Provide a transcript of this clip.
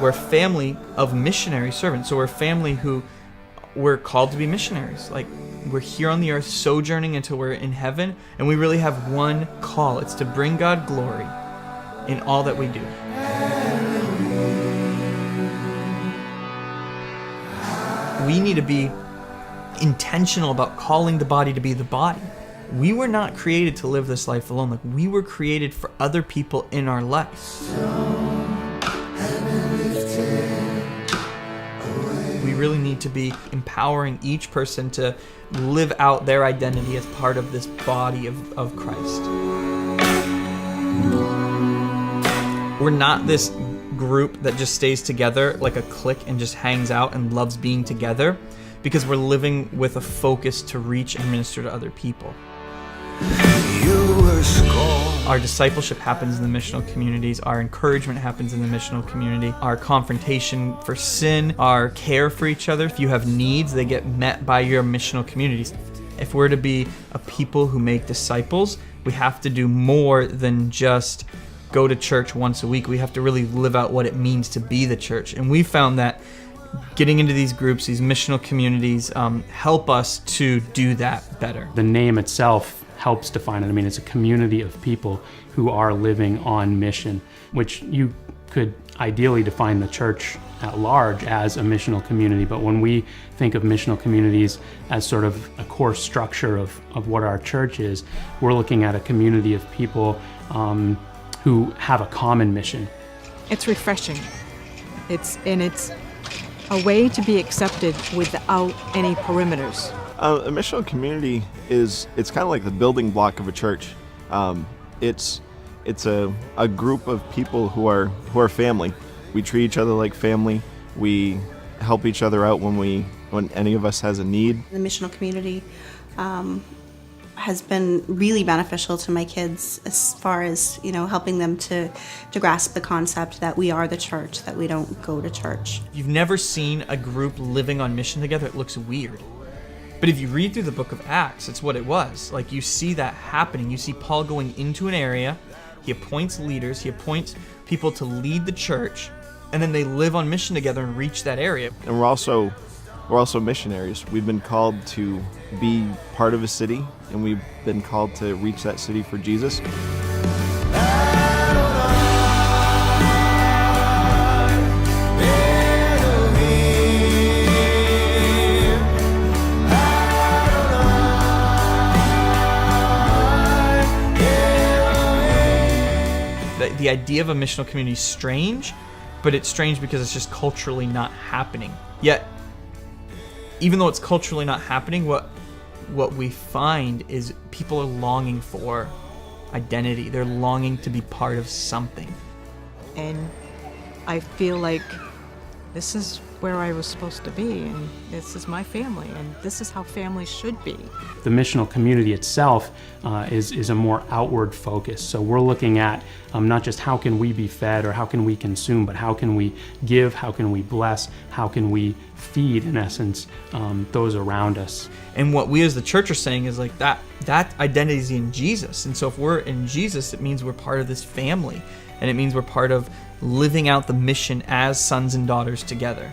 We're a family of missionary servants. So we're a family who we're called to be missionaries. Like, we're here on the earth sojourning until we're in heaven, and we really have one call. It's to bring God glory in all that we do. We need to be intentional about calling the body to be the body. We were not created to live this life alone. Like, we were created for other people in our life. We really need to be empowering each person to live out their identity as part of this body of Christ. We're not this group that just stays together like a clique and just hangs out and loves being together, because we're living with a focus to reach and minister to other people. Our discipleship happens in the missional communities. Our encouragement happens in the missional community. Our confrontation for sin, our care for each other. If you have needs, they get met by your missional communities. If we're to be a people who make disciples, we have to do more than just go to church once a week. We have to really live out what it means to be the church. And we found that getting into these groups, these missional communities, help us to do that better. The name itself helps define it. I mean, it's a community of people who are living on mission, which you could ideally define the church at large as a missional community. But when we think of missional communities as sort of a core structure of what our church is, we're looking at a community of people who have a common mission. It's refreshing. It's a way to be accepted without any perimeters. A missional community it's kind of like the building block of a church. It's a group of people who are family. We treat each other like family. We help each other out when any of us has a need. The missional community has been really beneficial to my kids as far as, helping them to grasp the concept that we are the church, that we don't go to church. If you've never seen a group living on mission together, it looks weird. But if you read through the book of Acts, it's what it was. Like, you see that happening. You see Paul going into an area, he appoints leaders, he appoints people to lead the church, and then they live on mission together and reach that area. And we're also missionaries. We've been called to be part of a city, and we've been called to reach that city for Jesus. The idea of a missional community is strange, but it's strange because it's just culturally not happening. Yet, even though it's culturally not happening, what we find is people are longing for identity. They're longing to be part of something. And I feel like this is where I was supposed to be, and this is my family, and this is how families should be. The missional community itself is a more outward focus. So we're looking at not just how can we be fed or how can we consume, but how can we give, how can we bless, how can we feed, in essence, those around us. And what we as the church are saying is like that identity is in Jesus. And so if we're in Jesus, it means we're part of this family. And it means we're part of living out the mission as sons and daughters together.